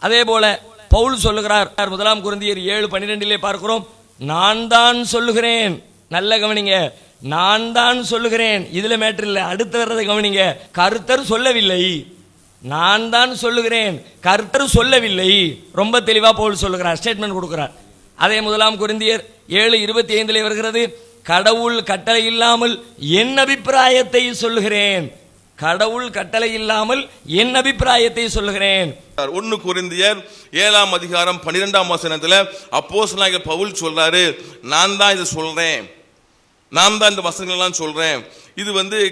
அதே போல பவுல் சொல்லுகிறார், 1 கொரிந்தியர் 7:12 பார்க்கிறோம், நான் தான் சொல்லுகிறேன். நல்ல கவனிங்க, நான் தான் சொல்லுகிறேன். இதுல மேட்டர் இல்லை, அடுத்து வர்றதை கவனிங்க. கர்த்தர் சொல்லவில்லை, நான் தான் சொல்லுகிறேன், கர்த்தர் சொல்லவில்லை. ரொம்ப தெளிவா பவுல் சொல்லுகிறார், ஸ்டேட்மெண்ட் கொடுக்கிறார். அதே 1 கொரிந்தியர் 7:25 வருகிறது, கடவுள் கட்டளை இல்லாமல் என் அபிப்பிராயத்தை சொல்லுகிறேன். கடவுள் கட்டளை இல்லாமல் என் அபிப்பிராயத்தை சொல்லுகிறேன். 1 கொரிந்தியர் 7:12 அப்போஸ்தலனாகிய பவுல் சொல்றாரு, நான் தான் இதை சொல்றேன், நான் தான் இந்த வசனங்கள் எல்லாம் சொல்றேன். இது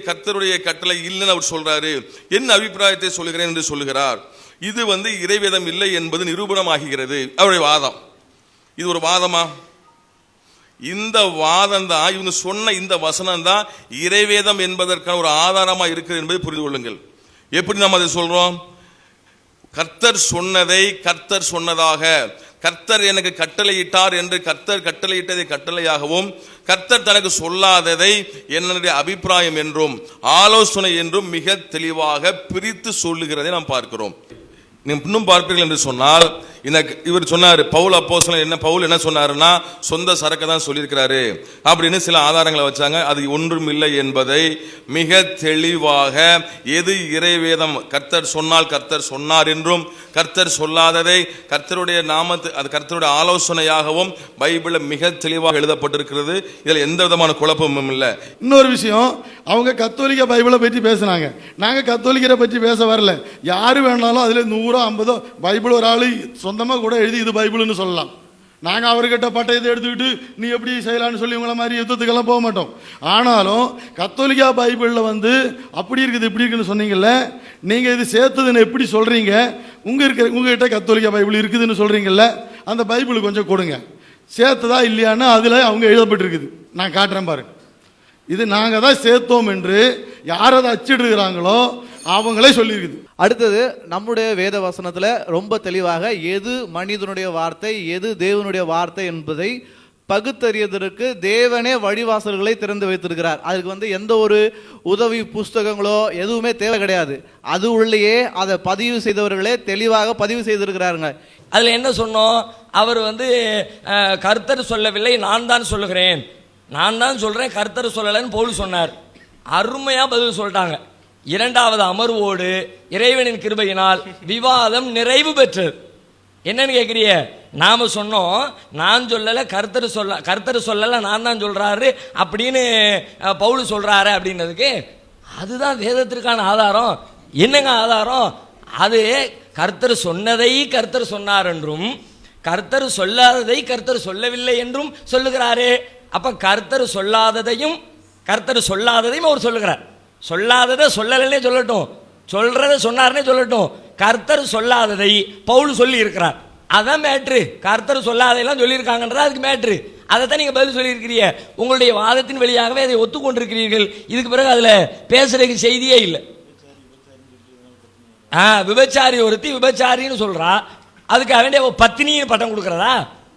கர்த்தருடைய கட்டளை இல்லைன்னு அவர் சொல்றாரு, என் அபிப்பிராயத்தை சொல்லுகிறேன் என்று சொல்லுகிறார். இது இறைவேதம் இல்லை என்பது நிரூபணமாகிறது அவருடைய வாதம். இது ஒரு வாதமா? இந்த வாதம் தான், இவங்க சொன்ன இந்த வசனம் தான் இறைவேதம் என்பதற்கான ஒரு ஆதாரமா இருக்குது என்பதை புரிந்து கொள்ளுங்கள். எப்படி நாம் அதை சொல்றோம்? கர்த்தர் சொன்னதை கர்த்தர் சொன்னதாக, கர்த்தர் எனக்கு கட்டளையிட்டார் என்று கர்த்தர் கட்டளையிட்டதை கட்டளையாகவும், கர்த்தர் தனக்கு சொல்லாததை என்னுடைய அபிப்பிராயம் என்றும் ஆலோசனை என்றும் மிக தெளிவாக பிரித்து சொல்லுகிறதை நாம் பார்க்கிறோம். இன்னும் பார்ப்பீர்கள் என்று சொன்னால், இவர் சொன்னார், பவுல் அப்போஸ்தலன் பவுல் என்ன சொன்னாருன்னா, சொந்த சரக்கு தான் சொல்லியிருக்கிறாரு அப்படின்னு சில ஆதாரங்களை வச்சாங்க. அது ஒன்றும் இல்லை என்பதை மிக தெளிவாக, எது இறைவேதம், கர்த்தர் சொன்னால் கர்த்தர் சொன்னார் என்றும், கர்த்தர் சொல்லாததை கர்த்தருடைய நாமத்தை, அது கர்த்தருடைய ஆலோசனையாகவும் பைபிளில் மிக தெளிவாக எழுதப்பட்டிருக்கிறது. இதில் எந்த விதமான குழப்பமும் இல்லை. இன்னொரு விஷயம், அவங்க கத்தோலிக்க பைபிளை பற்றி பேசினாங்க, நாங்கள் கத்தோலிக்கரை பற்றி பேச வரல. யாரு வேணாலும் அதில் 100-50 பைபிள் ஒரு ஆளு சொந்தமாக கூட எழுதி இது பைபிள்னு சொல்லலாம். நாங்கள் அவர்கிட்ட பட்டயத்தை எடுத்துக்கிட்டு நீ எப்படி செய்யலான்னு சொல்லி உங்களை மாதிரி யுத்தத்துக்கெல்லாம் போக மாட்டோம். ஆனாலும் கத்தோலிக்கா பைபிளில் அப்படி இருக்குது இப்படி இருக்குன்னு சொன்னீங்கல்ல, நீங்கள் இது சேர்த்ததுன்னு எப்படி சொல்கிறீங்க? உங்ககிட்ட கத்தோலிக்கா பைபிள் இருக்குதுன்னு சொல்கிறீங்கல்ல, அந்த பைபிள் கொஞ்சம் கொடுங்க, சேர்த்ததா இல்லையான்னு அதில் அவங்க எழுதப்பட்டிருக்குது. நான் காட்டுறேன் பாரு, இது நாங்கள் தான் சேர்த்தோம் என்று யார் அதை அச்சிடுகிறாங்களோ அவங்களே சொல்லியிருக்குது. அடுத்தது, நம்முடைய வேத வசனத்துல ரொம்ப தெளிவாக எது மனிதனுடைய வார்த்தை, எது தேவனுடைய வார்த்தை என்பதை பகுத்தறியதற்கு தேவனே வழிவாசல்களை திறந்து வைத்திருக்கிறார். அதுக்கு எந்த ஒரு உதவி புஸ்தகங்களோ எதுவுமே தேவை கிடையாது. அது உள்ளேயே அதை பதிவு செய்தவர்களே தெளிவாக பதிவு செய்திருக்கிறாருங்க. அதுல என்ன சொன்னோம்? அவர் கர்த்தர் சொல்லவில்லை, நான் தான் சொல்லுகிறேன், நான் தான் சொல்றேன், கர்த்தர் சொல்லலைன்னு பவுல் சொன்னார். அருமையா பதில் சொல்லிட்டாங்க. 2வது அமர்வோடு இறைவனின் கிருபையினால் விவாதம் நிறைவு பெற்றது. என்னன்னு கேட்குறிய? நாம சொன்னோம், நான் சொல்லலை, கர்த்தர் சொல்லலை, நான் தான் சொல்றாரு அப்படின்னு பவுல் சொல்றாரு அப்படின்றதுக்கு அதுதான் வேதத்திற்கான ஆதாரம். என்னங்க ஆதாரம்? அது கர்த்தர் சொன்னதை கர்த்தர் சொன்னார் என்றும், கர்த்தர் சொல்லாததை கர்த்தர் சொல்லவில்லை என்றும் சொல்லுகிறாரு. அப்ப கர்த்தர் சொல்லாததையும் அவர் சொல்லுகிறார். சொல்லாததை சொல்லலைன்னே சொல்லட்டும், சொல்றதை சொன்னார்னே சொல்லட்டும், கர்த்தர் சொல்லாததை பவுல் சொல்லி இருக்கிறார். அதான் மேட்ரு. கர்த்தர் சொல்லாதையெல்லாம் சொல்லியிருக்காங்கன்றா அதுக்கு மேட்ரு. அதைத்தான் நீங்க பதில் சொல்லியிருக்கிறீங்க. உங்களுடைய வாதத்தின் வழியாகவே அதை ஒத்துக்கொண்டிருக்கிறீர்கள். இதுக்கு பிறகு அதுல பேசுறதுக்கு செய்தியே இல்லை. விபச்சாரி ஒருத்தி விபச்சாரின்னு சொல்றா, அதுக்கு வேண்டிய பத்தினின்னு பட்டம் கொடுக்கறதா?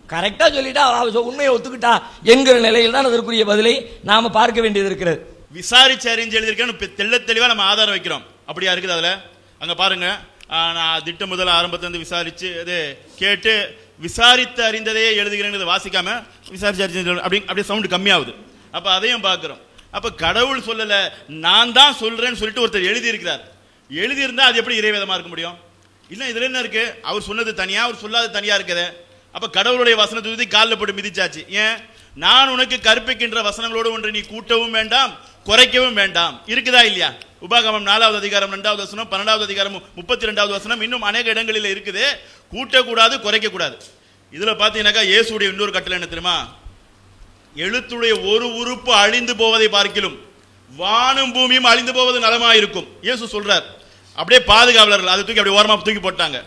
கரெக்டா சொல்லிட்டா, உண்மையை ஒத்துக்கிட்டா என்கிற நிலையில் தான் அதற்குரிய பதிலை நாம பார்க்க வேண்டியது இருக்கிறது. விசாரிச்சு அறிஞ்சு எழுதியிருக்கேன்னு தெள்ள தெளிவா நம்ம ஆதாரம் வைக்கிறோம். அப்படியா இருக்குது? அதுல அங்க பாருங்க, நான் திட்டம் முதல் ஆரம்பத்திலிருந்து விசாரிச்சு கேட்டு விசாரித்து அறிந்ததையே எழுதுகிறேன் வாசிக்காம விசாரிச்சு அறிஞ்சு அப்படியே சவுண்ட் கம்மியாகுது. அப்ப அதையும் பார்க்கிறோம். அப்ப கடவுள் சொல்லல, நான் தான் சொல்றேன்னு சொல்லிட்டு ஒருத்தர் எழுதியிருக்கிறார். எழுதியிருந்தா அது எப்படி இறைவேதமா இருக்க முடியும்? இல்ல இதுல என்ன இருக்கு? அவர் சொன்னது தனியா, அவர் சொல்லாத தனியா இருக்குது. அப்ப கடவுளுடைய வசனத்தை காலில் போட்டு மிதிச்சாச்சு. ஏன்? நான் உனக்கு கற்பிக்கின்ற வசனங்களோடு ஒன்று நீ கூட்டவும் வேண்டாம் குறைக்கவும் வேண்டாம். இருக்குதா இல்லையா? உபாகமம் 4வது அதிகாரம் 2வது வசனம், 12வது அதிகாரம் 32வது வசனம், இன்னும் அநேக இடங்களில் இருக்குது. கூட்டக்கூடாது, குறைக்க கூடாது. இதுல பாத்தீங்கன்னாக்கா இயேசுடைய இன்னொரு கட்டளை என்ன தெரியுமா? எழுத்துடைய ஒரு உறுப்பு அழிந்து போவதை பார்க்கிலும் வானும் பூமியும் அழிந்து போவது நலமாயிருக்கும் இயேசு சொல்றார். அப்படியே பாதுகாவலர்கள் அதை தூக்கி அப்படியே ஓரமா தூக்கி போட்டாங்க.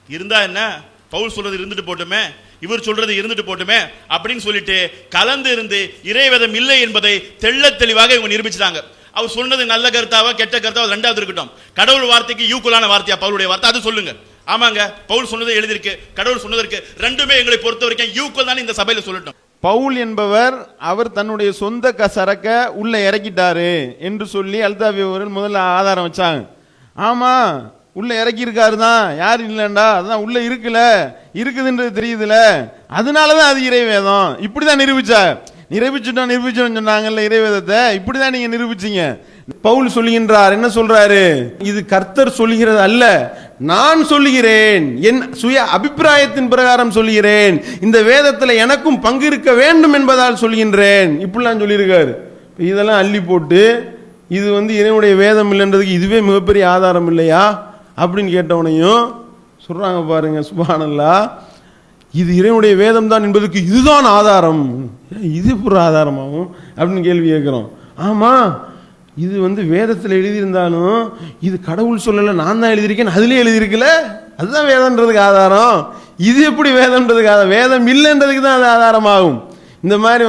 இருந்தா என்ன, பவுல் சொல்றது இருந்துட்டு போட்டுமே, இவர் சொல்றது இருந்துட்டு போட்டுமே அப்படின்னு சொல்லிட்டு கலந்து இருந்து இறைவேதம் இல்லை என்பதை தெள்ள தெளிவாக இவங்க நிரூபிச்சிட்டாங்க. அவர் சொன்னது நல்ல கருத்தாவா கெட்ட கருத்தாவா 2வது இருக்கட்டும், கடவுள் வார்த்தைக்கு ஈக்குவலான வார்த்தையா பவுலுடைய வார்த்தை? அது சொல்லுங்க. ஆமாங்க, பவுல் சொன்னதை எழுதியிருக்கு, கடவுள் சொன்னதற்கு ரெண்டுமே எங்களை பொறுத்த வரைக்கும் ஈக்குவல் தான் இந்த சபையில சொல்லட்டும். பவுல் என்பவர் அவர் தன்னுடைய சொந்த சரக்க உள்ள இறக்கிட்டாரு என்று சொல்லி அல்தாவியவர்கள் முதல்ல ஆதாரம் வச்சாங்க. ஆமா, உள்ள இறக்கி இருக்காரு தான், யார் இல்லைண்டா, அதான் உள்ள இருக்குல்ல, இருக்குதுன்றது தெரியுதுல, அதனாலதான் அது இறைவேதம். இப்படிதான் நிரூபிச்சுட்டோம் சொன்னாங்கல்ல இறைவேதத்தை, இப்படிதான் நீங்க நிரூபிச்சீங்க. பவுல் சொல்லுகின்றார், என்ன சொல்றாரு? இது கர்த்தர் சொல்லுகிறது அல்ல, நான் சொல்லுகிறேன், என் சுய அபிப்பிராயத்தின் பிரகாரம் சொல்லுகிறேன், இந்த வேதத்துல எனக்கும் பங்கு இருக்க வேண்டும் என்பதால் சொல்கின்றேன். இப்படிலாம் சொல்லியிருக்காரு. இதெல்லாம் அள்ளி போட்டு இது இறைவனுடைய வேதம் இல்லைன்றதுக்கு இதுவே மிகப்பெரிய ஆதாரம் இல்லையா அப்படின்னு கேட்டவனையும் சொல்றாங்க பாருங்க. சுப்ஹானல்லாஹ், இது இறைவனுடைய வேதம் தான் என்பதற்கு இதுதான் ஆதாரம். இது ஒரு ஆதாரமாகும் அப்படின்னு கேள்வி கேட்கிறோம். ஆமா, இது வேதத்தில் எழுதியிருந்தாலும் இது கடவுள் சொல்லல, நான் தான் எழுதியிருக்கேன், அதுலயே எழுதியிருக்கல, அதுதான் வேதம்ன்றதுக்கு ஆதாரம். இது எப்படி வேதம்ன்றதுக்கு ஆதாரம்? வேதம் இல்லைன்றதுக்கு தான் அது ஆதாரமாகும். இந்த மாதிரி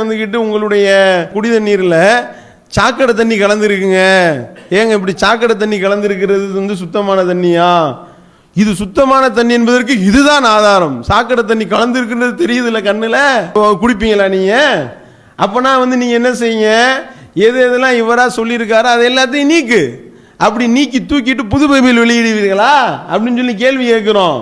உங்களுடைய குடி தண்ணீர்ல சாக்கடை தண்ணி கலந்துருக்குங்க, ஏங்க இப்படி சாக்கடை தண்ணி கலந்துருக்கிறது சுத்தமான தண்ணியா? இது சுத்தமான தண்ணி என்பதற்கு இதுதான் ஆதாரம். சாக்கடை தண்ணி கலந்துருக்குன்றது தெரியுதுல்ல கண்ணுல, குடிப்பீங்களா நீங்க? அப்பனா நீங்க என்ன செய்யுங்க, எது எதெல்லாம் இவரா சொல்லியிருக்காரோ அதை எல்லாத்தையும் நீக்கு, அப்படி நீக்கி தூக்கிட்டு புது பைபிள் வெளியிடுவீர்களா அப்படின்னு சொல்லி கேள்வி கேட்கிறோம்.